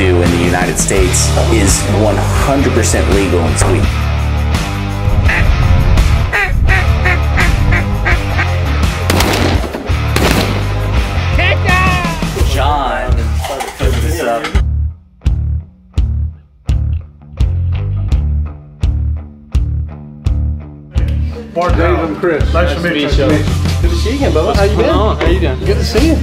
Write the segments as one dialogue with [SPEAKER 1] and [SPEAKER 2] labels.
[SPEAKER 1] do in the United States is 100% legal in Sweden. John put this up.
[SPEAKER 2] Mark, Dave, and Chris. Nice to meet you.
[SPEAKER 3] Good to see you again, Bubba. How you been? How you doing? Good to see you.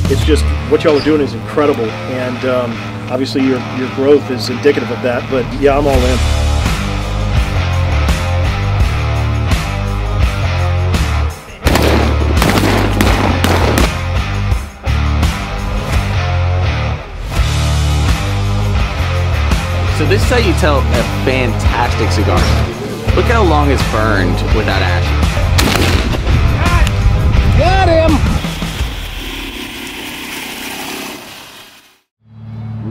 [SPEAKER 4] It's just what y'all are doing is incredible, and obviously your growth is indicative of that. But yeah, I'm all in.
[SPEAKER 1] So this is how you tell a fantastic cigar. Look how long it's burned without ash.
[SPEAKER 4] Got him!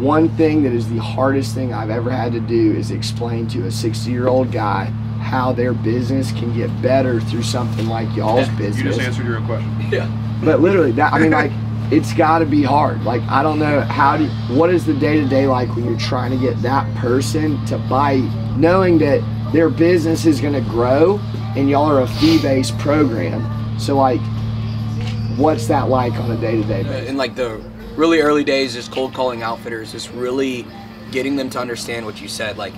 [SPEAKER 5] One thing that is the hardest thing I've ever had to do is explain to a 60-year-old guy how their business can get better through something like y'all's business.
[SPEAKER 2] You just answered your own question.
[SPEAKER 5] Yeah. But literally, that, I mean, like, it's got to be hard. Like, I don't know what is the day-to-day like when you're trying to get that person to bite, knowing that their business is going to grow and y'all are a fee-based program. So, like, what's that like on a day-to-day basis?
[SPEAKER 6] In like the really early days, just cold calling outfitters, just really getting them to understand what you said, like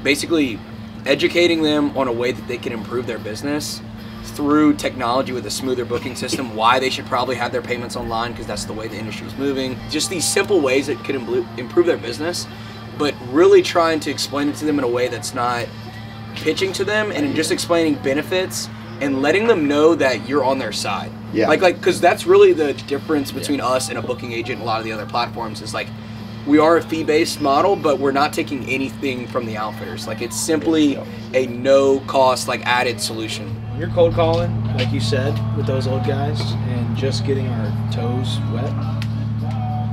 [SPEAKER 6] basically educating them on a way that they can improve their business through technology with a smoother booking system, why they should probably have their payments online because that's the way the industry is moving. Just these simple ways that could improve their business, but really trying to explain it to them in a way that's not pitching to them and just explaining benefits and letting them know that you're on their side.
[SPEAKER 5] Yeah.
[SPEAKER 6] Like, because that's really the difference between us and a booking agent and a lot of the other platforms is like, we are a fee-based model, but we're not taking anything from the outfitters. Like, it's simply a no-cost, like, added solution.
[SPEAKER 4] You're cold calling, like you said, with those old guys, and just getting our toes wet.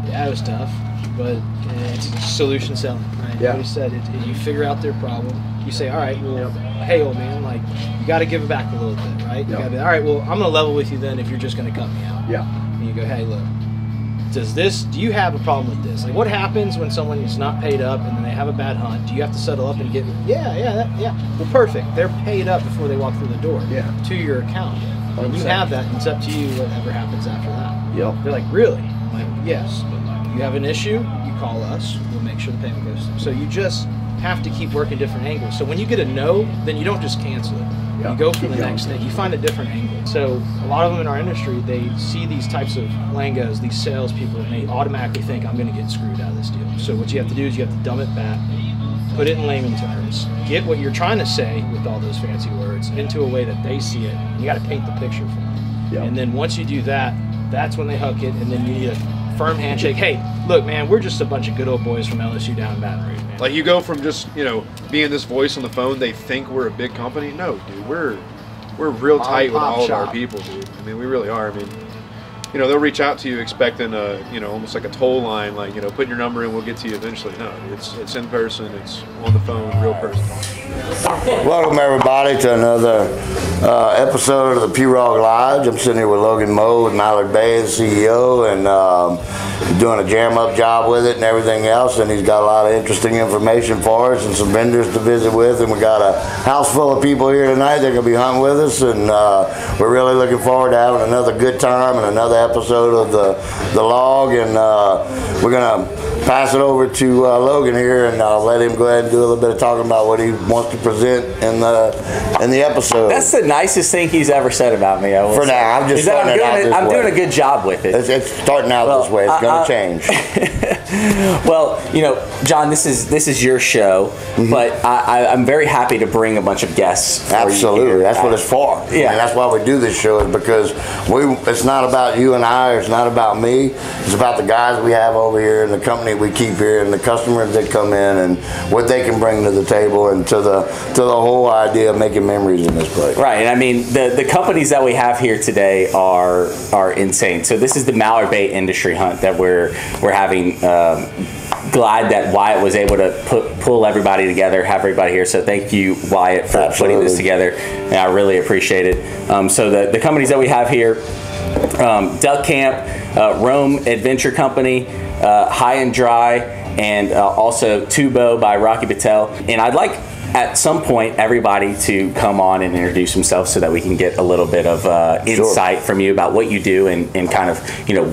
[SPEAKER 4] Yeah, it was tough, but it's solution selling, right?
[SPEAKER 5] Yeah.
[SPEAKER 4] Like you said, you figure out their problem. You say, all right, well, hey, old man, like, you got to give it back a little bit, right? You got to be, all right, well, I'm going to level with you then if you're just going to cut me out.
[SPEAKER 5] Yeah.
[SPEAKER 4] And you go, hey, look, do you have a problem with this? Like, what happens when someone is not paid up and then they have a bad hunt? Do you have to settle up and get, yeah. Well, perfect. They're paid up before they walk through the door to your account. And you have that, and it's up to you whatever happens after that.
[SPEAKER 5] Yep.
[SPEAKER 4] They're like, really? I'm like, yes. You have an issue, you call us, we'll make sure the payment goes through. So you just have to keep working different angles. So when you get a no, then you don't just cancel it. You go for the next thing. You find a different angle. So a lot of them in our industry, they see these types of langos, these salespeople, and they automatically think, I'm going to get screwed out of this deal. So what you have to do is you have to dumb it back, put it in layman terms, get what you're trying to say with all those fancy words into a way that they see it. And you got to paint the picture for them. And then once you do that, that's when they hook it, and then you need a firm handshake. Hey, look, man, we're just a bunch of good old boys from LSU down in Baton Rouge, man.
[SPEAKER 2] Like, you go from just, you know, being this voice on the phone, they think we're a big company. No, dude, we're real tight with all of our people, dude. I mean, we really are. I mean, you know, they'll reach out to you expecting a, you know, almost like a toll line, like, you know, put your number in, we'll get to you eventually. No, it's in person, it's on the phone, real person.
[SPEAKER 7] Welcome everybody to another episode of the Pirogue Lodge. I'm sitting here with Logan Moe with Mallard Bay, the CEO, and doing a jam-up job with it and everything else. And he's got a lot of interesting information for us and some vendors to visit with. And we got a house full of people here tonight. They're going to be hunting with us, and we're really looking forward to having another good time and another episode of the log. And we're going to pass it over to Logan here, and I'll let him go ahead and do a little bit of talking about what he wants to present in the episode.
[SPEAKER 1] That's the nicest thing he's ever said about me.
[SPEAKER 7] For now, I'm just starting it out this way.
[SPEAKER 1] I'm doing a good job with it.
[SPEAKER 7] It's starting out this way. It's going to change.
[SPEAKER 1] Well, you know, John, this is your show, but I'm very happy to bring a bunch of guests.
[SPEAKER 7] Absolutely, that's what it's for.
[SPEAKER 1] Yeah,
[SPEAKER 7] and that's why we do this show, is because it's not about you and I, or it's not about me. It's about the guys we have over here in the company company we keep here and the customers that come in and what they can bring to the table and to the whole idea of making memories in this place.
[SPEAKER 1] Right, and I mean the companies that we have here today are insane. So this is the Mallard Bay Industry Hunt that we're having. Glad that Wyatt was able to pull everybody together, have everybody here. So thank you, Wyatt, for putting this together. And I really appreciate it. So the companies that we have here, Duck Camp, Rome Adventure Company, High and Dry, and also Tubo by Rocky Patel. And I'd like at some point everybody to come on and introduce themselves so that we can get a little bit of insight from you about what you do and kind of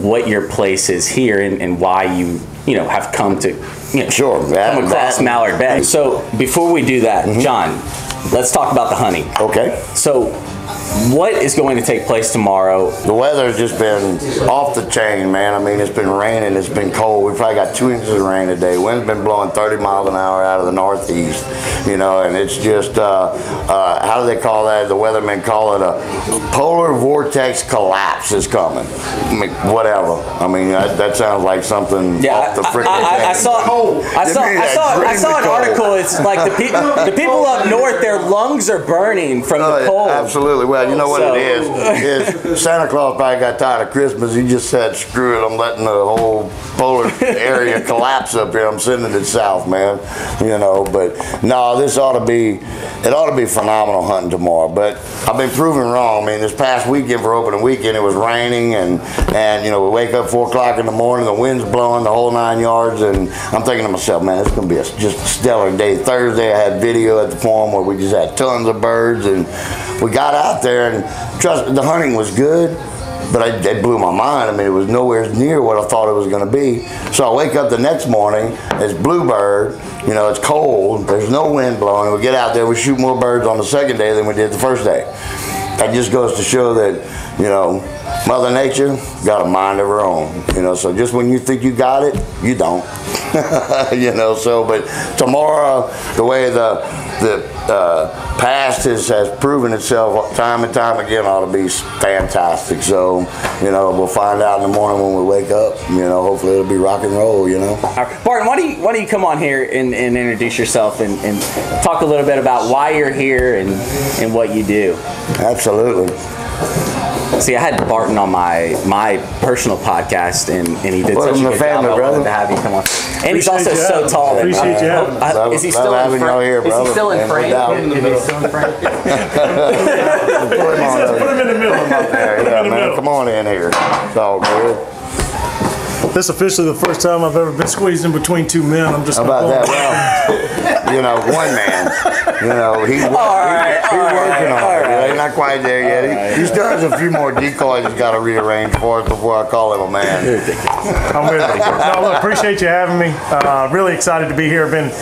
[SPEAKER 1] what your place is here and why you have come to come across Mallard Bay. So before we do that, John, let's talk about the hunting.
[SPEAKER 7] Okay.
[SPEAKER 1] So what is going to take place tomorrow?
[SPEAKER 7] The weather's just been off the chain, man. I mean, it's been raining, it's been cold. We probably got 2 inches of rain today. Wind's been blowing 30 miles an hour out of the northeast, and it's just, how do they call that? The weathermen call it a polar vortex collapse is coming. I mean, whatever. I mean, that sounds like something off the freaking
[SPEAKER 1] I saw an article. It's like the people up north, their lungs are burning from the cold.
[SPEAKER 7] Absolutely. Well, you know what it is Santa Claus probably got tired of Christmas. He just said, screw it, I'm letting the whole polar area collapse up here. I'm sending it south, man. But no, it ought to be phenomenal hunting tomorrow. But I've been proven wrong. I mean, this past weekend for opening weekend, it was raining and we wake up 4 o'clock in the morning, the wind's blowing the whole 9 yards, and I'm thinking to myself, man, it's going to be just a stellar day. Thursday, I had video at the farm where we just had tons of birds, and we got out there, and trust me, the hunting was good, but it blew my mind. I mean, it was nowhere near what I thought it was going to be. So I wake up the next morning, it's bluebird, it's cold, there's no wind blowing, we get out there, we shoot more birds on the second day than we did the first day. That just goes to show that, Mother Nature got a mind of her own, so just when you think you got it, you don't. But tomorrow, the way the past has proven itself time and time again, ought to be fantastic. So, we'll find out in the morning when we wake up. Hopefully it'll be rock and roll.
[SPEAKER 1] Barton, why don't you come on here and introduce yourself and talk a little bit about why you're here and what you do.
[SPEAKER 7] Absolutely.
[SPEAKER 1] See, I had Barton on my personal podcast, and he did such a good job.
[SPEAKER 7] I wanted
[SPEAKER 1] to have you come on. And he's also so tall.
[SPEAKER 3] Appreciate you having me.
[SPEAKER 1] Is he still in frame? Is he still in frame?
[SPEAKER 3] Put him in the middle.
[SPEAKER 7] Come on in here. It's all good.
[SPEAKER 3] This is officially the first time I've ever been squeezed in between 2 men. I'm just
[SPEAKER 7] How about that? Well, one man. He's working on it. He's not quite there yet. He still has a few more decoys he's got to rearrange for us before I call him a man.
[SPEAKER 3] I'm with you. No, look, appreciate you having me. Really excited to be here. Been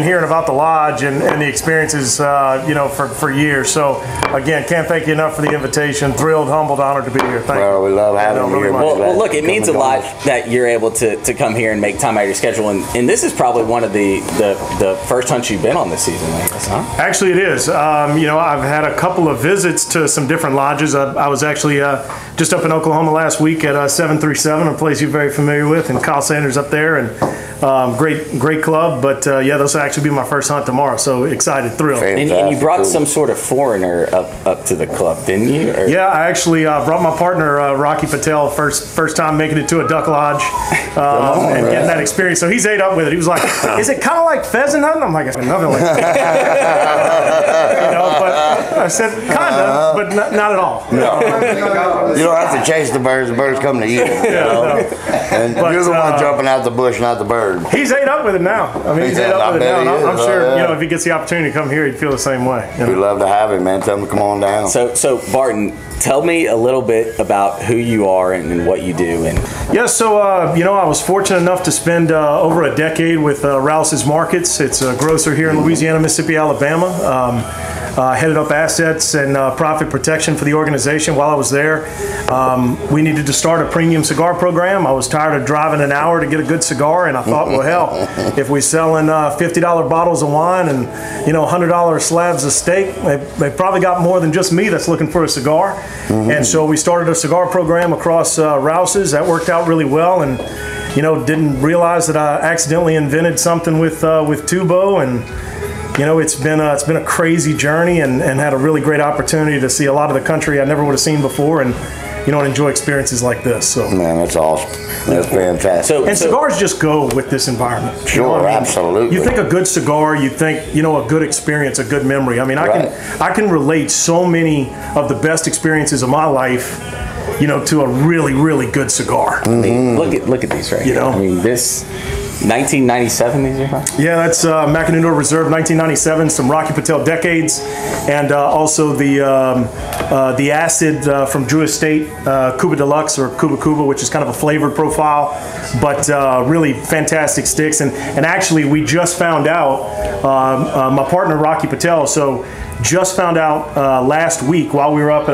[SPEAKER 3] hearing about the lodge and the experiences, for years. So again, can't thank you enough for the invitation. Thrilled, humbled, honored to be here. Thank you.
[SPEAKER 7] We love having you here.
[SPEAKER 1] Well, look, it means a lot that you're able to come here and make time out of your schedule, and this is probably one of the first hunts you've been on this season, I guess, huh?
[SPEAKER 3] Actually, it is. I've had a couple of visits to some different lodges. I was actually just up in Oklahoma last week at 737, a place you're very familiar with, and Kyle Sanders up there, and great club. But this will actually be my first hunt tomorrow, so excited, thrilled.
[SPEAKER 1] And you brought some sort of foreigner up to the club, didn't you? Or?
[SPEAKER 3] Yeah, I actually brought my partner Rocky Patel, first time making it to a duck lodge, and getting that experience. So he's ate up with it. He was like, "Is it kind of like pheasant hunting?" I'm like, "It's nothing like that." But I said, "Kind of, but not at all."
[SPEAKER 7] No. You don't have to chase the birds come to you. And you're the one jumping out the bush, not the bird.
[SPEAKER 3] He's ate up with it now. I mean, he's ate up with it now. And I'm sure, if he gets the opportunity to come here, he'd feel the same way.
[SPEAKER 7] We'd love to have him, man. Tell him to come on down.
[SPEAKER 1] So Barton, tell me a little bit about who you are and what you do.
[SPEAKER 3] So I was fortunate enough to spend over a decade with Rouse's Markets. It's a grocer here in Louisiana, Mississippi, Alabama. Headed up assets and profit protection for the organization while I was there. We needed to start a premium cigar program. I was tired of driving an hour to get a good cigar, and I thought, well, hell, if we're selling $50 bottles of wine and $100 slabs of steak, they probably got more than just me that's looking for a cigar. And so we started a cigar program across Rouse's. That worked out really well, and didn't realize that I accidentally invented something with Tubo, and it's been a crazy journey, and had a really great opportunity to see a lot of the country I never would have seen before, and enjoy experiences like this. So
[SPEAKER 7] man, that's awesome. That's fantastic.
[SPEAKER 3] And cigars just go with this environment.
[SPEAKER 7] Sure, absolutely.
[SPEAKER 3] You think a good cigar, you think a good experience, a good memory. I mean, I can relate so many of the best experiences of my life, to a really, really good cigar.
[SPEAKER 1] I mean, look at these right here. I mean, this 1997, these are?
[SPEAKER 3] Yeah, that's Macanudo Reserve 1997, some Rocky Patel Decades, and also the acid from Drew Estate, Cuba Deluxe or Cuba, which is kind of a flavored profile, but really fantastic sticks. And actually, we just found out, my partner Rocky Patel, just found out last week while we were up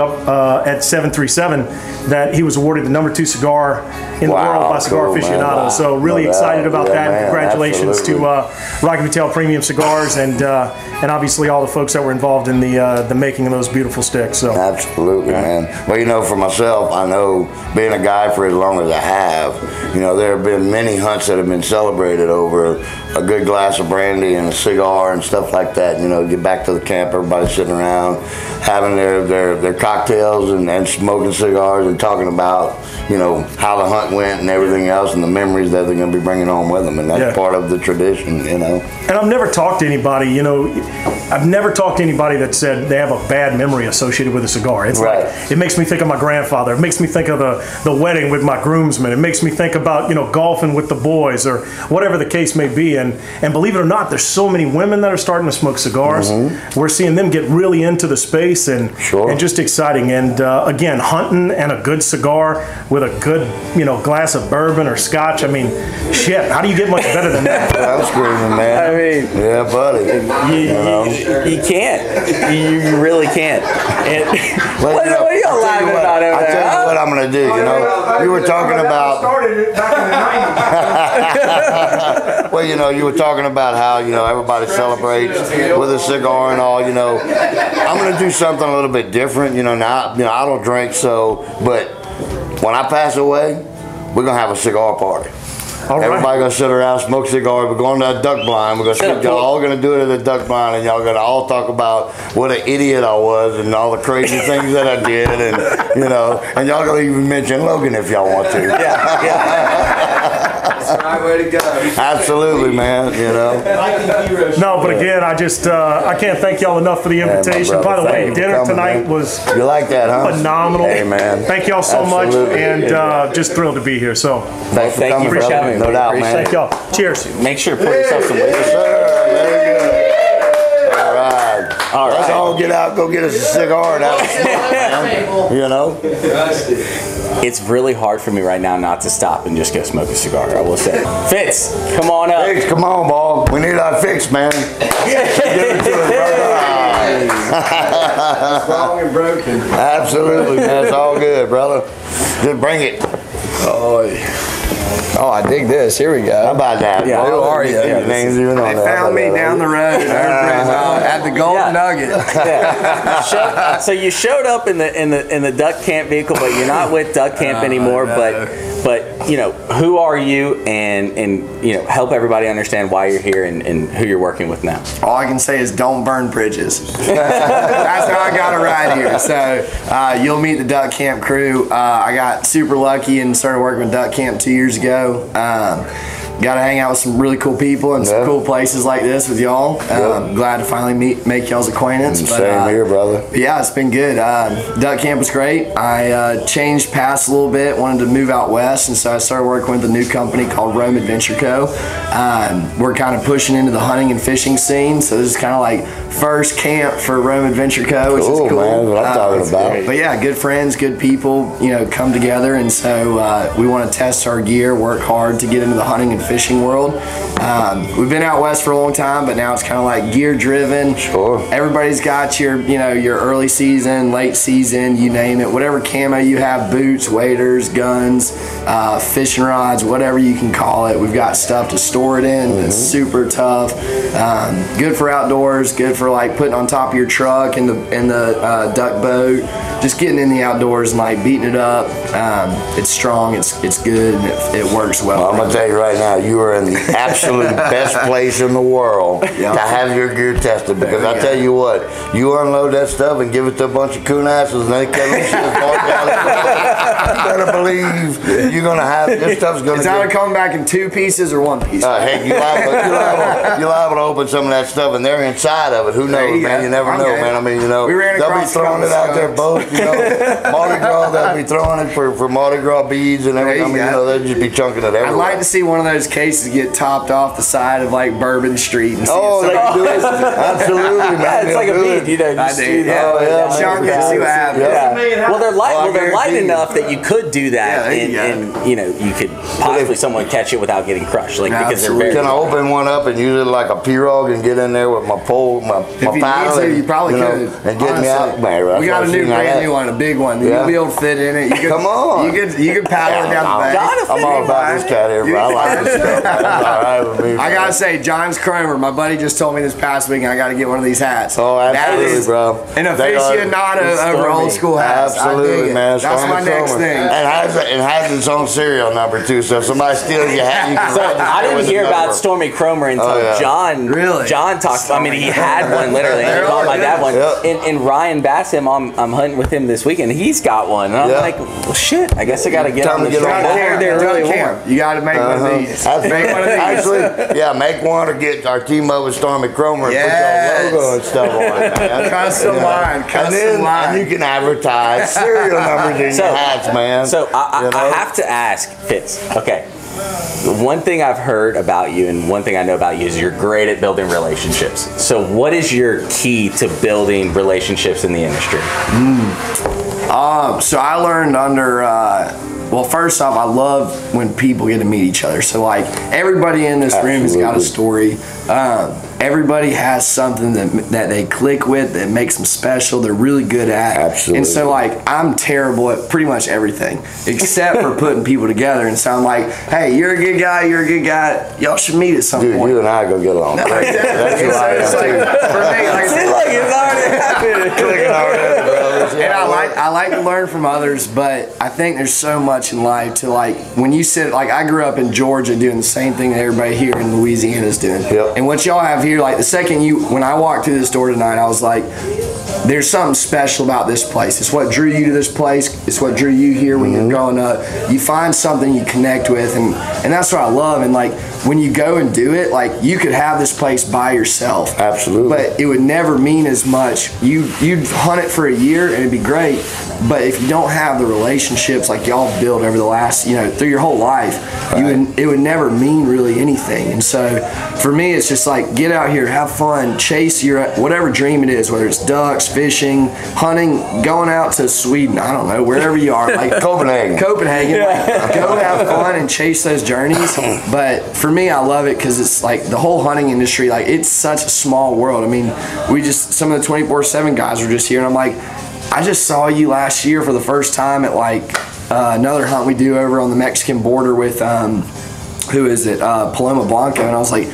[SPEAKER 3] at 737 that he was awarded the #2 cigar in the world by Cigar Aficionado.
[SPEAKER 7] Wow.
[SPEAKER 3] So really excited about that.
[SPEAKER 7] Man,
[SPEAKER 3] congratulations
[SPEAKER 7] absolutely.
[SPEAKER 3] to Rocky Patel Premium Cigars and obviously all the folks that were involved in the making of those beautiful sticks. So
[SPEAKER 7] absolutely, man. Well, for myself, I know being a guy for as long as I have, there have been many hunts that have been celebrated over a good glass of brandy and a cigar and stuff like that. Get back to the camp, everybody sitting around having their cocktails and smoking cigars and talking about how the hunt went and everything else and the memories that they're going to be bringing home with them, and that's part of the tradition.
[SPEAKER 3] And I've never talked to anybody that said they have a bad memory associated with a cigar. It's like, it makes me think of my grandfather. It makes me think of the wedding with my groomsmen. It makes me think about golfing with the boys or whatever the case may be. And believe it or not, there's so many women that are starting to smoke cigars. We're seeing them get really into the space and just exciting. And again, hunting and a good cigar with a good glass of bourbon or scotch. I mean, shit, how do you get much better than that?
[SPEAKER 7] I'm screaming, man.
[SPEAKER 1] I mean,
[SPEAKER 7] yeah, buddy.
[SPEAKER 1] You can't. You really can't. And what are you laughing about over there?
[SPEAKER 7] I'll tell you what I'm going to do. You were talking about.
[SPEAKER 3] Started it back in the 90s.
[SPEAKER 7] Well, you were talking about how everybody celebrates with a cigar and all. I'm going to do something a little bit different. Now I don't drink, but when I pass away, we're going to have a cigar party. Everybody gonna sit around, smoke cigars. We're going to a duck blind. Y'all all gonna do it at a duck blind, and y'all gonna all talk about what an idiot I was and all the crazy things that I did, and and y'all gonna even mention Logan if y'all want to.
[SPEAKER 5] That's the right way to go.
[SPEAKER 7] Absolutely, man.
[SPEAKER 3] No, but again, I can't thank y'all enough for the invitation. By the way, dinner tonight was
[SPEAKER 7] you like that, huh?
[SPEAKER 3] Phenomenal.
[SPEAKER 7] Hey, man.
[SPEAKER 3] Thank y'all so much, and just thrilled to be here. So
[SPEAKER 7] thank you for coming. No doubt, man.
[SPEAKER 3] Thank y'all. Cheers.
[SPEAKER 1] Make sure to pour yourself some whiskey.
[SPEAKER 7] Yes, sir. Very good. All right. Let's all get out, go get us a cigar and have a smoke,
[SPEAKER 1] It's really hard for me right now not to stop and just go smoke a cigar, I will say. Fitz, come on up.
[SPEAKER 7] Fitz, come on, ball. We need our fix, man. Give it to us, brother.
[SPEAKER 5] Strong and broken.
[SPEAKER 7] Absolutely, man. It's all good, brother. Just bring it.
[SPEAKER 5] Oh, I dig this. Here we go.
[SPEAKER 7] How about that?
[SPEAKER 1] Yeah.
[SPEAKER 5] Who are you?
[SPEAKER 7] They
[SPEAKER 5] found me down the road at the Golden Nugget.
[SPEAKER 1] So you showed up in the duck camp vehicle, but you're not with duck camp anymore.
[SPEAKER 5] No.
[SPEAKER 1] But who are you, and help everybody understand why you're here and who you're working with now.
[SPEAKER 5] All I can say is don't burn bridges. That's how I got it right here. So you'll meet the duck camp crew. I got super lucky and started working with duck camp 2 years ago. Got to hang out with some really cool people and some cool places like this with y'all. Glad to finally make y'all's acquaintance.
[SPEAKER 7] Same here, brother.
[SPEAKER 5] Yeah, it's been good. Duck camp was great. I changed paths a little bit, wanted to move out west, and so I started working with a new company called Rome Adventure Co. We're kind of pushing into the hunting and fishing scene, so this is kind of like first camp for Rome Adventure Co., which is cool.
[SPEAKER 7] Man, what I'm talking about.
[SPEAKER 5] But yeah, good friends, good people, come together, and so we want to test our gear, work hard to get into the hunting and fishing world. We've been out west for a long time, but now it's kind of like gear driven.
[SPEAKER 7] Sure.
[SPEAKER 5] Everybody's got your, your early season, late season, you name it, whatever camo you have, boots, waders, guns, fishing rods, whatever you can call it. We've got stuff to store it in. It's super tough. Good for outdoors, good for like putting on top of your truck in the duck boat, just getting in the outdoors and like beating it up. It's strong, it's good, and it works well.
[SPEAKER 7] I'm gonna tell you right now, you are in the absolute best place in the world to have your gear tested, because I tell you what, you unload that stuff and give it to a bunch of coon asses and they come and shit you better believe you're gonna have this stuff's gonna.
[SPEAKER 5] It's either coming back in 2 pieces or 1 piece.
[SPEAKER 7] Heck, you're liable to open some of that stuff and they're inside of it. Who knows, man? You never know, man. I mean,
[SPEAKER 5] we ran
[SPEAKER 7] they'll be throwing it out there both, Mardi Gras, they'll be throwing it for Mardi Gras beads and everything. I mean, they'll just be chunking it everywhere.
[SPEAKER 5] I'd like to see one of those cases get topped off the side of like Bourbon Street and see
[SPEAKER 7] they can do it. Absolutely, man.
[SPEAKER 1] Yeah, it's like a bead, just
[SPEAKER 5] chunk it and see what happens.
[SPEAKER 1] Yeah. Well, they're light. They're light enough that you could do that, and you could possibly someone catch it without getting crushed, because they're very.
[SPEAKER 7] Can I open one up and use it like a pirogue and get in there with my pole, my paddle,
[SPEAKER 5] you probably could,
[SPEAKER 7] and get me out, man.
[SPEAKER 5] We got a brand new one, a big one. You'll be able to fit in it.
[SPEAKER 7] Come on,
[SPEAKER 5] you could paddle it down the back.
[SPEAKER 7] I'm all about this cat here, bro. I like this stuff. That's all right with me.
[SPEAKER 5] I gotta say, John's Cromer, my buddy just told me this past week, and I gotta get one of these hats.
[SPEAKER 7] Oh, absolutely, bro.
[SPEAKER 5] An aficionado over old school hats.
[SPEAKER 7] Absolutely, man.
[SPEAKER 5] That's my next thing.
[SPEAKER 7] And has its own serial number too. So if somebody steals your hat, you can.
[SPEAKER 1] So I didn't hear about Stormy Cromer until John talked. I mean, he had one literally. He bought my dad one. And Ryan Bassam, I'm hunting with him this weekend. He's got one, and I'm like, well, shit. I guess I gotta get on the truck. They're really warm.
[SPEAKER 5] You gotta make one of these. Make one of these.
[SPEAKER 7] Actually, make one or get our team up with Stormy Cromer and put your logo and stuff on it, man.
[SPEAKER 5] Custom line.
[SPEAKER 7] And you can advertise serial numbers in your hats, man.
[SPEAKER 1] So I have to ask, Fitz. Okay. One thing I've heard about you and one thing I know about you is you're great at building relationships. So what is your key to building relationships in the industry?
[SPEAKER 5] So I learned under, well, first off, I love when people get to meet each other. So like everybody in this room has got a story. Everybody has something that they click with that makes them special. They're really good at.
[SPEAKER 7] Absolutely.
[SPEAKER 5] And so like I'm terrible at pretty much everything except for putting people together. And so I'm like, hey, you're a good guy. You're a good guy. Y'all should meet at some point.
[SPEAKER 7] You and I go get along.
[SPEAKER 5] No, that's for me. Like,
[SPEAKER 1] see, look, it's already happening.
[SPEAKER 7] Clicking already, bro.
[SPEAKER 5] And I like to learn from others, but I think there's so much in life to like when you sit like I grew up in Georgia doing the same thing that everybody here in Louisiana is doing.
[SPEAKER 7] Yep.
[SPEAKER 5] And what y'all have here, like the second when I walked through this door tonight, I was like, there's something special about this place. It's what drew you to this place. It's what drew you here when you're growing up. You find something you connect with, and that's what I love. And like when you go and do it, like you could have this place by yourself.
[SPEAKER 7] Absolutely.
[SPEAKER 5] But it would never mean as much. You'd hunt it for a year and it'd be great. But if you don't have the relationships like y'all built over the last, through your whole life, it would never mean really anything. And so for me, it's just like get out here, have fun, chase your whatever dream it is, whether it's ducks, fishing, hunting, going out to Sweden, I don't know, wherever you are, like
[SPEAKER 7] Copenhagen,
[SPEAKER 5] like, go have fun and chase those journeys. But for me, I love it because it's like the whole hunting industry, like it's such a small world. I mean, some of the 24/7 guys were just here, and I'm like, I just saw you last year for the first time at like another hunt we do over on the Mexican border with Paloma Blanco, and I was like,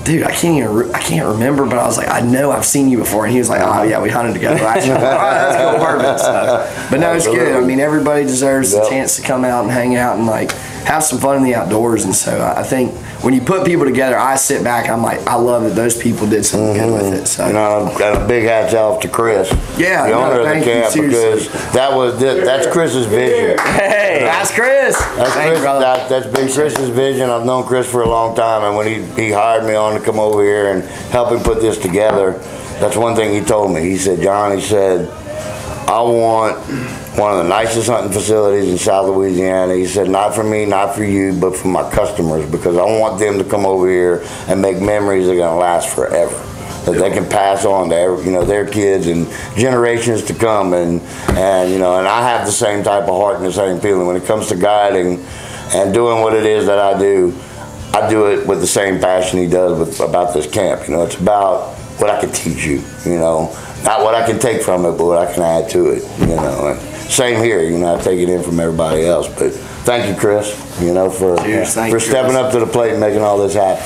[SPEAKER 5] dude, I can't remember, but I was like, I know I've seen you before, and he was like, oh yeah, we hunted together. That's cool, perfect. So, but no, it's good. I mean, everybody deserves the chance to come out and hang out and like have some fun in the outdoors, and so I think when you put people together, I sit back and I'm like, I love that those people did something good with it. So
[SPEAKER 7] and a big hats off to Chris, the owner of the camp, because that's Chris's vision.
[SPEAKER 5] Hey, that's Chris.
[SPEAKER 7] That's been Chris's vision. I've known Chris for a long time, and when he hired me on to come over here and help him put this together, that's one thing he told me. He said, John, I want one of the nicest hunting facilities in South Louisiana. He said, not for me, not for you, but for my customers, because I want them to come over here and make memories that are going to last forever, that they can pass on to their kids and generations to come. And I have the same type of heart and the same feeling when it comes to guiding and doing what it is that I do. I do it with the same passion he does about this camp. You know, it's about what I can teach you, you know, not what I can take from it, but what I can add to it, you know. And same here, you know, I take it in from everybody else. But thank you, Chris, you know, for stepping up to the plate and making all this happen.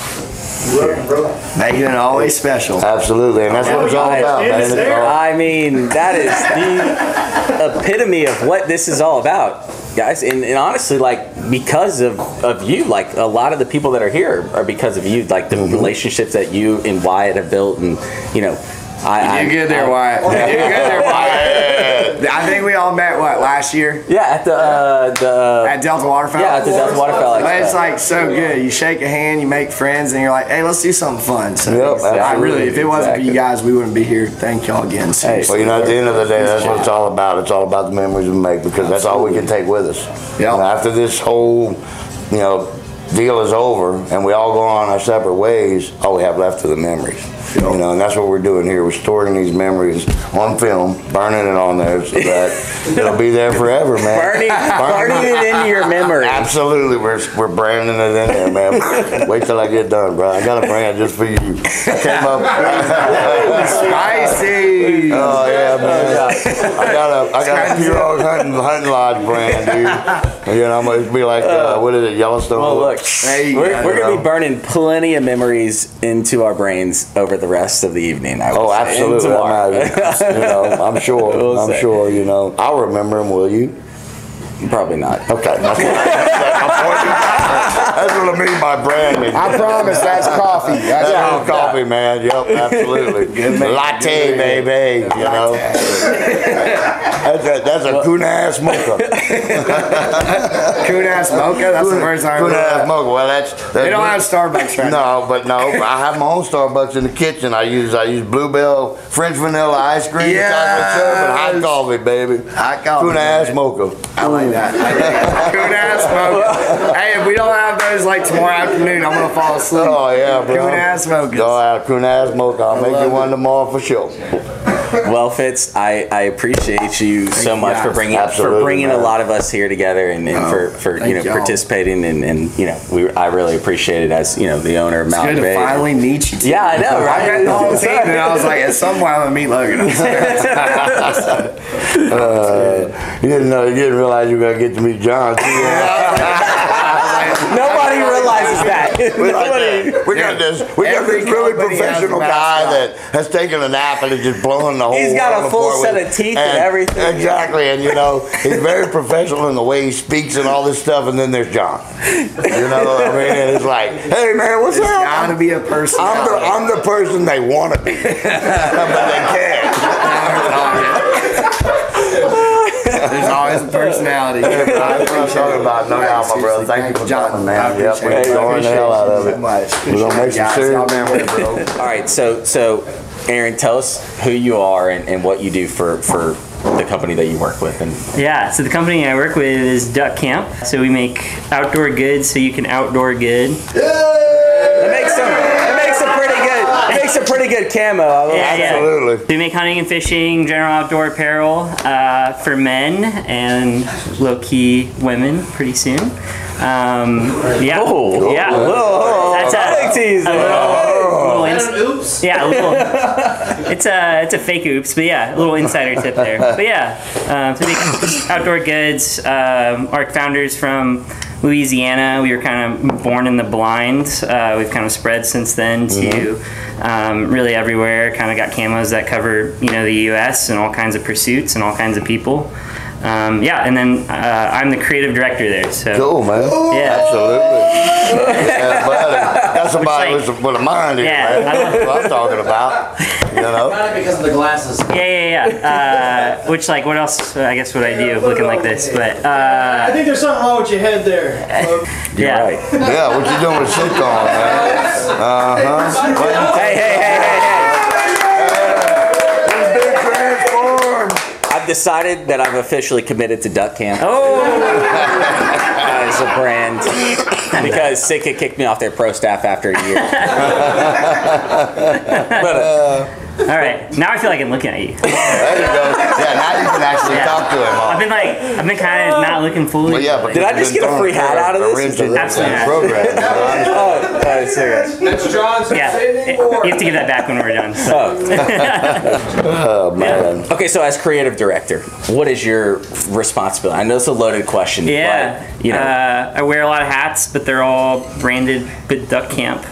[SPEAKER 5] Making it always special.
[SPEAKER 7] Absolutely, and that's what it's all about, man.
[SPEAKER 1] I mean, that is the epitome of what this is all about, guys. And honestly, like, because of you, like, a lot of the people that are here are because of you, like the relationships that you and Wyatt have built, and, you know,
[SPEAKER 5] You're good there, Wyatt. You're good there, Wyatt. I think we all met, last year?
[SPEAKER 1] Yeah, at
[SPEAKER 5] at Delta Waterfowl?
[SPEAKER 1] Yeah, at the Delta Waterfowl.
[SPEAKER 5] But it's like so good. You shake a hand, you make friends, and you're like, hey, let's do something fun. So if it wasn't for you guys, we wouldn't be here. Thank y'all again.
[SPEAKER 7] Well, you know, at the end of the day, that's what it's all about. It's all about the memories we make, because that's all we can take with us.
[SPEAKER 5] Yeah.
[SPEAKER 7] After this whole, you know, deal is over and we all go on our separate ways, all we have left are the memories. You know, and that's what we're doing here. We're storing these memories on film, burning it on there so that it'll be there forever, man.
[SPEAKER 1] Burning it into your memory.
[SPEAKER 7] Absolutely, we're branding it in there, man. Wait till I get done, bro. I got a brand just for you. I came up.
[SPEAKER 5] Spicy.
[SPEAKER 7] Oh yeah, man. I got a Pirogue hunting lodge brand, dude. You know, I'm gonna be like, what is it, Yellowstone?
[SPEAKER 1] Well, look, we're gonna be burning plenty of memories into our brains over the rest of the evening.
[SPEAKER 7] Absolutely. You know, I'm sure. You know, I'll remember them. Will you?
[SPEAKER 1] Probably not.
[SPEAKER 7] Okay. That's what I mean by branding.
[SPEAKER 5] I promise that's coffee.
[SPEAKER 7] That's coffee, man. Yep, absolutely. Latte, baby. You know. That's a Kunas mocha.
[SPEAKER 5] Kunas mocha? That's the first time.
[SPEAKER 7] Kunas mocha. Well, that's
[SPEAKER 5] they don't have Starbucks right now.
[SPEAKER 7] No. I have my own Starbucks in the kitchen. I use Bluebell French vanilla ice cream, chocolate syrup, and hot coffee, baby.
[SPEAKER 5] Hot coffee.
[SPEAKER 7] Kunas mocha.
[SPEAKER 5] I like that. Kunas mocha. Hey, if we don't have those like tomorrow afternoon, I'm gonna fall asleep.
[SPEAKER 7] Oh yeah, bro.
[SPEAKER 5] Kunas mocha.
[SPEAKER 7] Go out, Kunas mocha. I'll make you one tomorrow for sure.
[SPEAKER 1] Well, Fitz, I appreciate you so much for bringing a lot of us here together and for you know, participating and you know, I really appreciate it as, you know, the owner of Mallard Bay.
[SPEAKER 5] It's good to finally meet you.
[SPEAKER 1] Yeah, I know, right?
[SPEAKER 5] I met the whole team and I was like, at some point I'm gonna meet Logan.
[SPEAKER 7] You didn't realize you were gonna get to meet John too.
[SPEAKER 1] Nobody realizes that.
[SPEAKER 7] We got this really professional guy that has taken a nap and is just blowing the whole.
[SPEAKER 1] He's got a full set of teeth and everything.
[SPEAKER 7] Exactly, and you know, he's very professional in the way he speaks and all this stuff. And then there's John. You know, I mean, and it's like, hey man, what's up?
[SPEAKER 5] There's gotta be a person.
[SPEAKER 7] I'm the person they want to be, but they can't.
[SPEAKER 5] There's always a personality.
[SPEAKER 7] That's what I'm talking about. No doubt, my brother. Thank you for coming, man. Yep, we're enjoying the hell out of it. We're gonna make some serious memories, bro.
[SPEAKER 1] All right, so Aaron, tell us who you are and what you do for the company that you work with. And
[SPEAKER 8] yeah, so the company I work with is Duck Camp. So we make outdoor goods so you can outdoor good.
[SPEAKER 1] It makes a pretty good camo.
[SPEAKER 7] Absolutely.
[SPEAKER 8] We make hunting and fishing, general outdoor apparel for men and low-key women pretty soon. Yeah.
[SPEAKER 1] Oh,
[SPEAKER 8] yeah.
[SPEAKER 1] Whoa.
[SPEAKER 8] That's a
[SPEAKER 1] tease.
[SPEAKER 8] Oops. Yeah, a little. It's a fake oops, but yeah, a little insider tip there. But yeah, so we make outdoor goods. Our founders from Louisiana. We were kind of born in the blind. We've kind of spread since then to really everywhere. Kind of got camos that cover, you know, the U.S. and all kinds of pursuits and all kinds of people. Yeah, and then I'm the creative director there. So
[SPEAKER 7] cool, man.
[SPEAKER 8] Yeah,
[SPEAKER 7] absolutely. That's somebody with a mind here, man. That's what I'm talking about. You know,
[SPEAKER 4] not because of the glasses.
[SPEAKER 8] Yeah. Which, like, what else? I guess what I do looking like this, but
[SPEAKER 4] I think there's something wrong with your head there.
[SPEAKER 1] You're right.
[SPEAKER 7] Yeah, what you doing with sitcom, man?
[SPEAKER 1] Hey. I've decided that I've officially committed to Duck Camp. As a brand, because Sitka kicked me off their pro staff after a year.
[SPEAKER 8] All right, now I feel like I'm looking at you.
[SPEAKER 7] There you go. Yeah, now you can actually talk to him. Huh?
[SPEAKER 8] I've been kind of not looking fully.
[SPEAKER 7] Well, yeah, but
[SPEAKER 1] did I just get a free hat out of this?
[SPEAKER 8] Absolutely.
[SPEAKER 7] Program.
[SPEAKER 1] Oh, serious.
[SPEAKER 2] That's John's.
[SPEAKER 8] Yeah, you have to give that back when we're done. So.
[SPEAKER 7] Oh man.
[SPEAKER 1] Okay, so as creative director, what is your responsibility? I know it's a loaded question.
[SPEAKER 8] Yeah,
[SPEAKER 1] but, you know.
[SPEAKER 8] I wear a lot of hats, but they're all branded Good Duck Camp.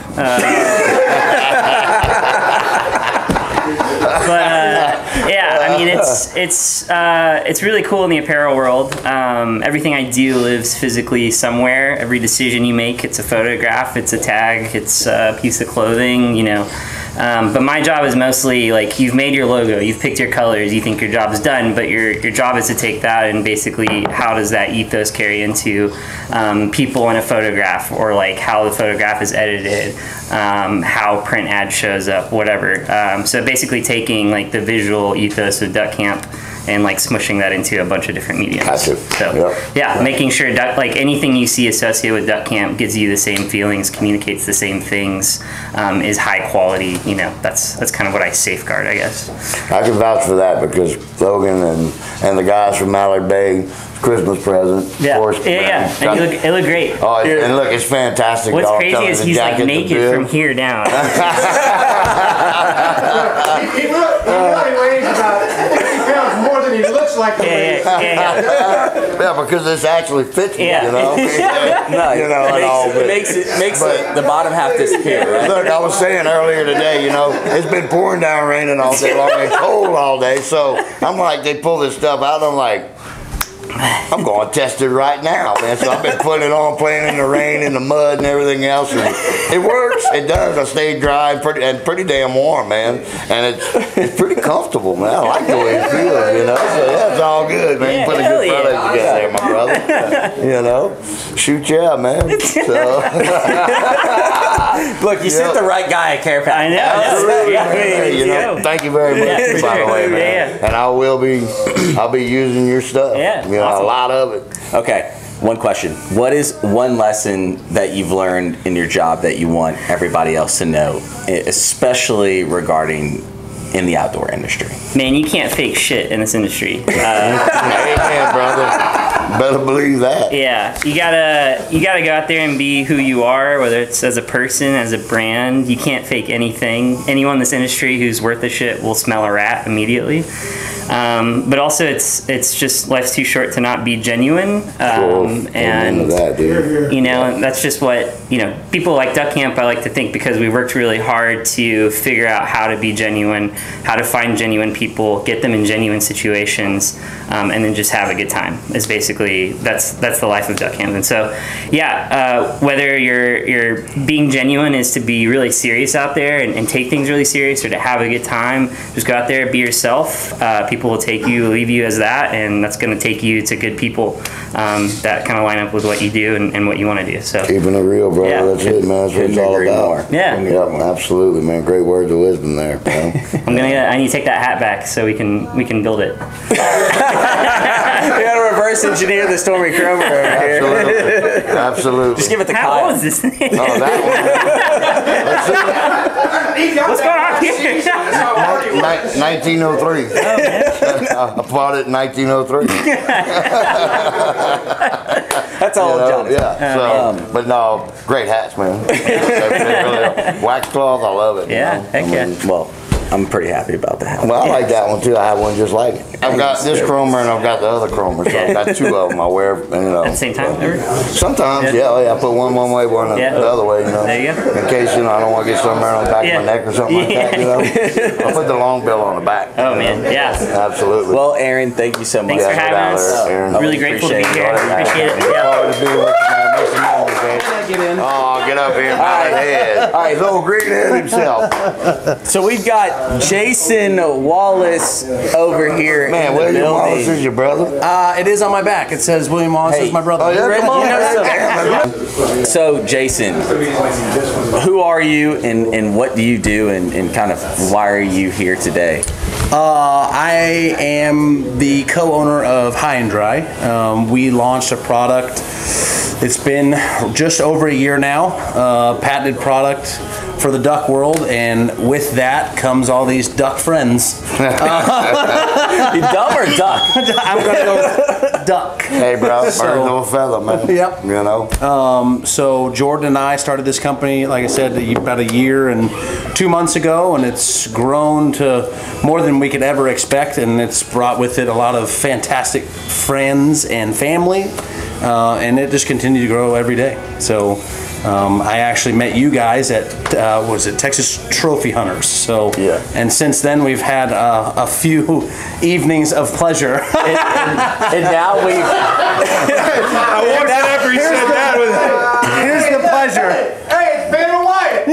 [SPEAKER 8] Yeah, I mean it's really cool in the apparel world. Everything I do lives physically somewhere. Every decision you make, it's a photograph, it's a tag, it's a piece of clothing, you know. But my job is mostly like you've made your logo, you've picked your colors, you think your job is done, but your job is to take that and basically how does that ethos carry into people in a photograph, or like how the photograph is edited, how print ad shows up, whatever. So basically taking like the visual ethos of Duck Camp and like smushing that into a bunch of different mediums.
[SPEAKER 7] Gotcha.
[SPEAKER 8] So
[SPEAKER 7] Yep.
[SPEAKER 8] yeah, making sure like anything you see associated with Duck Camp gives you the same feelings, communicates the same things, is high quality. You know, that's kind of what I safeguard, I guess.
[SPEAKER 7] I can vouch for that because Logan and the guys from Mallard Bay, Christmas present.
[SPEAKER 8] Yeah,
[SPEAKER 7] of course,
[SPEAKER 8] yeah. And it look great.
[SPEAKER 7] Oh, and look, it's fantastic.
[SPEAKER 8] What's
[SPEAKER 7] Dog.
[SPEAKER 8] crazy is he's like naked from here down.
[SPEAKER 3] He really weighs about 50 pounds more than he looks like.
[SPEAKER 7] Yeah, because this actually fits me,
[SPEAKER 8] Yeah.
[SPEAKER 7] you know.
[SPEAKER 1] No,
[SPEAKER 7] you know,
[SPEAKER 1] it makes the bottom half disappear, right?
[SPEAKER 7] Look, I was saying earlier today, you know, it's been pouring down, raining all day long, and cold all day. So I'm like, they pull this stuff out. I'm like, I'm going to test it right now, man. So I've been putting it on, playing in the rain, in the mud, and everything else, and it works. It does. I stay dry and pretty damn warm, man. And it's pretty comfortable, man. I like the way it feels, you know. So yeah, it's all good, man. You put a good product together there, my brother. You know, shoot, yeah, man. So.
[SPEAKER 1] Look, you sent the right guy at Care Pack.
[SPEAKER 8] I know.
[SPEAKER 7] You know, thank you very much, by the way, man. And I'll be using your stuff.
[SPEAKER 8] Yeah.
[SPEAKER 7] You know,
[SPEAKER 8] awesome.
[SPEAKER 7] a lot of it.
[SPEAKER 1] Okay, one question. What is one lesson that you've learned in your job that you want everybody else to know, especially regarding in the outdoor industry?
[SPEAKER 8] Man, you can't fake shit in this industry.
[SPEAKER 7] Amen, brother. Better believe that.
[SPEAKER 8] Yeah, you gotta go out there and be who you are, whether it's as a person, as a brand. You can't fake anything. Anyone in this industry who's worth a shit will smell a rat immediately. But also, it's just life's too short to not be genuine. And
[SPEAKER 7] that, dude.
[SPEAKER 8] you know, that's just what people like Duck Camp. I like to think because we worked really hard to figure out how to be genuine, how to find genuine people, get them in genuine situations, and then just have a good time. Is basically that's the life of Duck Camp. And so, yeah, whether you're being genuine is to be really serious out there and take things really serious, or to have a good time, just go out there, be yourself. People will leave you as that, and that's going to take you to good people that kind of line up with what you do and what you want to do. So
[SPEAKER 7] keeping it real, brother.
[SPEAKER 8] Yeah.
[SPEAKER 7] That's it, man. That's what it's all about.
[SPEAKER 8] Yeah.
[SPEAKER 7] Yep, absolutely, man. Great words of wisdom there, man.
[SPEAKER 8] I need to take that hat back so we can build it.
[SPEAKER 1] We gotta reverse engineer the Stormy Cromer over here.
[SPEAKER 7] Absolutely.
[SPEAKER 1] Just give it the
[SPEAKER 8] How
[SPEAKER 1] Kyle.
[SPEAKER 8] old is this thing?
[SPEAKER 7] Oh, that one.
[SPEAKER 8] What's going on here?
[SPEAKER 7] 1903. I bought it in 1903.
[SPEAKER 1] That's all, Johnny.
[SPEAKER 7] Yeah. But no, great hats, man. Wax cloth, I love it.
[SPEAKER 8] Yeah, heck yeah.
[SPEAKER 1] Well, I'm pretty happy about that.
[SPEAKER 7] Well, I like that one too. I have one just like it. I've got this Cromer and I've got the other Cromer, so I've got two of them. I wear,
[SPEAKER 8] At the same time?
[SPEAKER 7] Sometimes, yeah. I put one way, one the other way, you know.
[SPEAKER 8] There you go.
[SPEAKER 7] In case, I don't want to get somewhere on the back of my neck or something like that, you know. I put the long bill on the back.
[SPEAKER 8] Oh, man, yeah.
[SPEAKER 7] Absolutely.
[SPEAKER 1] Well, Aaron, thank you so much.
[SPEAKER 8] Thanks for having us.
[SPEAKER 7] Aaron.
[SPEAKER 8] Really grateful to be here. Appreciate it.
[SPEAKER 7] Forward to being with you, man. Make some memories, man. Oh, get up here, man. All right, little greenhead himself.
[SPEAKER 1] So we've got Jason Wallace over here.
[SPEAKER 7] Man, William Wallace is your brother?
[SPEAKER 9] It is on my back. It says William Wallace is my brother.
[SPEAKER 7] Oh, yeah?
[SPEAKER 1] So, Jason, who are you and what do you do and kind of why are you here today?
[SPEAKER 9] I am the co-owner of High and Dry. We launched a product. It's been just over a year now. Patented product. for the duck world, and with that comes all these duck friends.
[SPEAKER 1] You dumb or duck?
[SPEAKER 9] I'm gonna go with duck.
[SPEAKER 7] Hey, bro, birds of a feather, man.
[SPEAKER 9] Yep.
[SPEAKER 7] You know.
[SPEAKER 9] So Jordan and I started this company, like I said, about a year and 2 months ago, and it's grown to more than we could ever expect, and it's brought with it a lot of fantastic friends and family, and it just continued to grow every day. So I actually met you guys at Texas Trophy Hunters. So
[SPEAKER 1] yeah.
[SPEAKER 9] And since then we've had a few evenings of pleasure.
[SPEAKER 1] and now we've.
[SPEAKER 2] I walked in after he said that with.
[SPEAKER 9] Here's the pleasure.
[SPEAKER 5] Hey, it's Ben and Wyatt.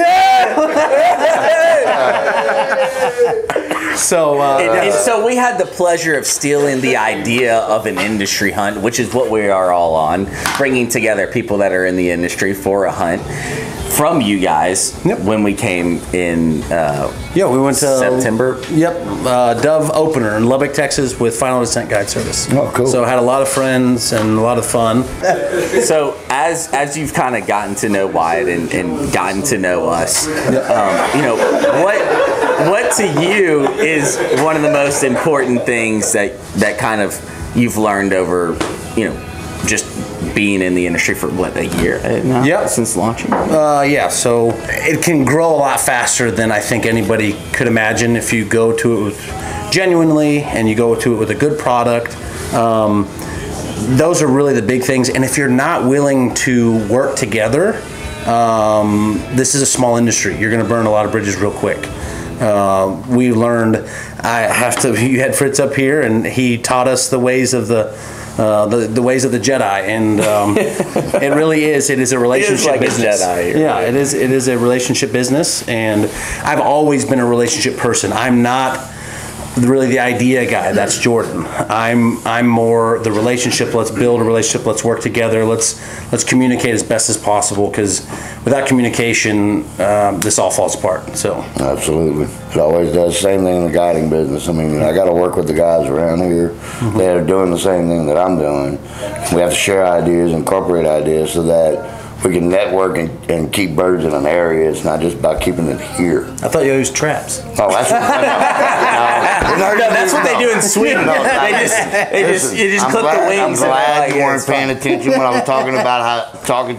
[SPEAKER 9] So
[SPEAKER 1] And so we had the pleasure of stealing the idea of an industry hunt, which is what we are all on, bringing together people that are in the industry for a hunt, from you guys.
[SPEAKER 9] Yep.
[SPEAKER 1] When we came in
[SPEAKER 9] we went to
[SPEAKER 1] September.
[SPEAKER 9] Dove opener in Lubbock, Texas with Final Descent Guide Service.
[SPEAKER 7] Oh, cool.
[SPEAKER 9] So had a lot of friends and a lot of fun.
[SPEAKER 1] So as you've kind of gotten to know Wyatt and gotten to know us, you know, what to you is one of the most important things that kind of you've learned over, you know, just being in the industry for what, a year now?
[SPEAKER 9] Yep.
[SPEAKER 1] Since launching?
[SPEAKER 9] So it can grow a lot faster than I think anybody could imagine if you go to it genuinely and you go to it with a good product. Those are really the big things. And if you're not willing to work together, this is a small industry. You're going to burn a lot of bridges real quick. We learned, you had Fritz up here and he taught us the ways of the ways of the Jedi, and it is a relationship
[SPEAKER 1] like
[SPEAKER 9] business.
[SPEAKER 1] A Jedi here.
[SPEAKER 9] Yeah, it is a relationship business, and I've always been a relationship person. I'm not really the idea guy. That's Jordan. I'm more the relationship. Let's build a relationship. Let's work together. Let's communicate as best as possible, because without communication, this all falls apart. So
[SPEAKER 7] Absolutely. It always does. Same thing in the guiding business. I mean, I got to work with the guys around here that are doing the same thing that I'm doing. We have to share ideas, incorporate ideas, so that we can network and keep birds in an area. It's not just about keeping it here.
[SPEAKER 9] I thought you used traps.
[SPEAKER 7] Oh, that's what,
[SPEAKER 1] No, that's what they do in Sweden. You just clip the wings.
[SPEAKER 7] I'm glad you weren't paying attention when I was talking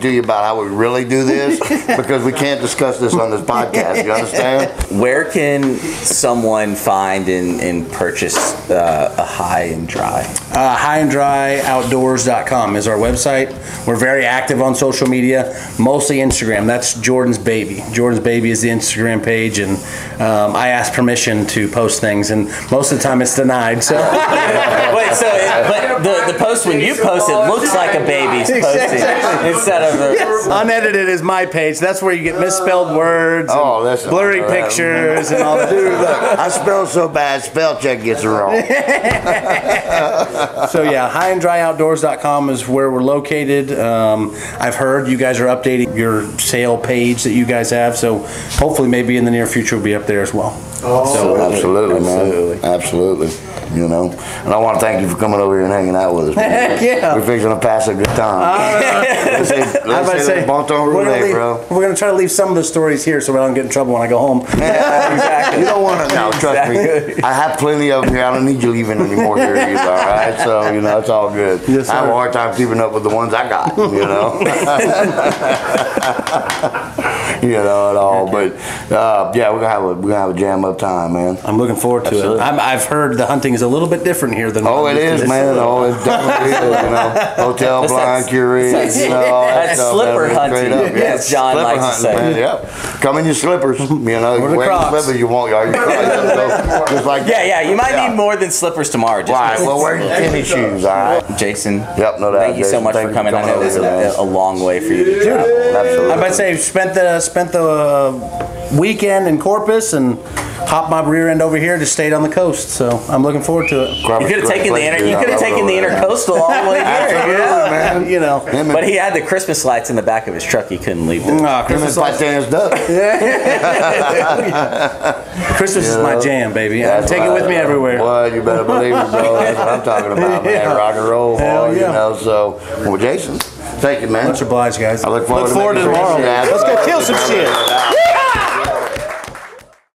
[SPEAKER 7] to you about how we really do this, because we can't discuss this on this podcast. You understand?
[SPEAKER 1] Where can someone find and purchase a high and dry?
[SPEAKER 9] Highanddryoutdoors.com is our website. We're very active on social media, mostly Instagram. That's Jordan's Baby. Jordan's Baby is the Instagram page, and I ask permission to post things, and most of the time it's denied. So,
[SPEAKER 1] Wait, but the post, when you post, it looks like a baby's posting instead of
[SPEAKER 9] unedited is my page. That's where you get misspelled words, and blurry pictures, and all that.
[SPEAKER 7] Dude, look, I spell so bad, spell check gets it wrong.
[SPEAKER 9] So yeah, highanddryoutdoors.com is where we're located. I've heard you guys are updating your sale page that you guys have, so hopefully maybe in the near future we'll be up there as well.
[SPEAKER 7] So absolutely, man. Absolutely. You know, and I want to thank you for coming over here and hanging out with us.
[SPEAKER 9] Yeah.
[SPEAKER 7] We're fixing to pass a good time. Let's say bon temps roulette, bro.
[SPEAKER 9] We're going to try to leave some of the stories here so I don't get in trouble when I go home.
[SPEAKER 7] Exactly. You don't want to. No, trust me. I have plenty of them here. I don't need you leaving anymore here either. All right, so you know it's all good.
[SPEAKER 9] Yes,
[SPEAKER 7] I have a hard time keeping up with the ones I got. You know. You know it all, but yeah, we're gonna have a jam up time, man.
[SPEAKER 9] I'm looking forward to it. I've heard the hunting is a little bit different here than.
[SPEAKER 7] Oh, it is, man. Oh, it definitely is. You know, hotel blind curie. You know, all that
[SPEAKER 1] that's
[SPEAKER 7] stuff.
[SPEAKER 1] slipper hunting. Yes, John
[SPEAKER 7] slipper
[SPEAKER 1] likes
[SPEAKER 7] hunting,
[SPEAKER 1] to say.
[SPEAKER 7] man. Yep. Come in your slippers. You know,
[SPEAKER 9] Or the
[SPEAKER 7] wear your
[SPEAKER 9] Crocs.
[SPEAKER 7] slippers. You won't. Are you just like
[SPEAKER 1] Yeah. You might need more than slippers tomorrow. Just
[SPEAKER 7] Right. Well, wear your tennis shoes. All right.
[SPEAKER 1] Jason.
[SPEAKER 7] Yep. No doubt.
[SPEAKER 1] Thank you so much for coming. I know it was a long way for you to travel.
[SPEAKER 7] Absolutely.
[SPEAKER 9] I'm about to say spent the weekend in Corpus and hopped my rear end over here, just stayed on the coast. So I'm looking forward to it.
[SPEAKER 1] You could have taken the intercoastal all the way here.
[SPEAKER 7] Absolutely, man.
[SPEAKER 9] You know.
[SPEAKER 1] But he had the Christmas lights in the back of his truck. He couldn't leave them.
[SPEAKER 9] Christmas Christmas is my jam, baby. I take it with me everywhere.
[SPEAKER 7] Well, you better believe it, bro. That's what I'm talking about, man. Rock and roll,
[SPEAKER 9] Hell
[SPEAKER 7] you
[SPEAKER 9] yeah.
[SPEAKER 7] know. So, well, Jason, thank you, man.
[SPEAKER 9] Much obliged, guys.
[SPEAKER 7] I look forward to
[SPEAKER 9] tomorrow.
[SPEAKER 7] making some shit.
[SPEAKER 9] Let's go kill some shit.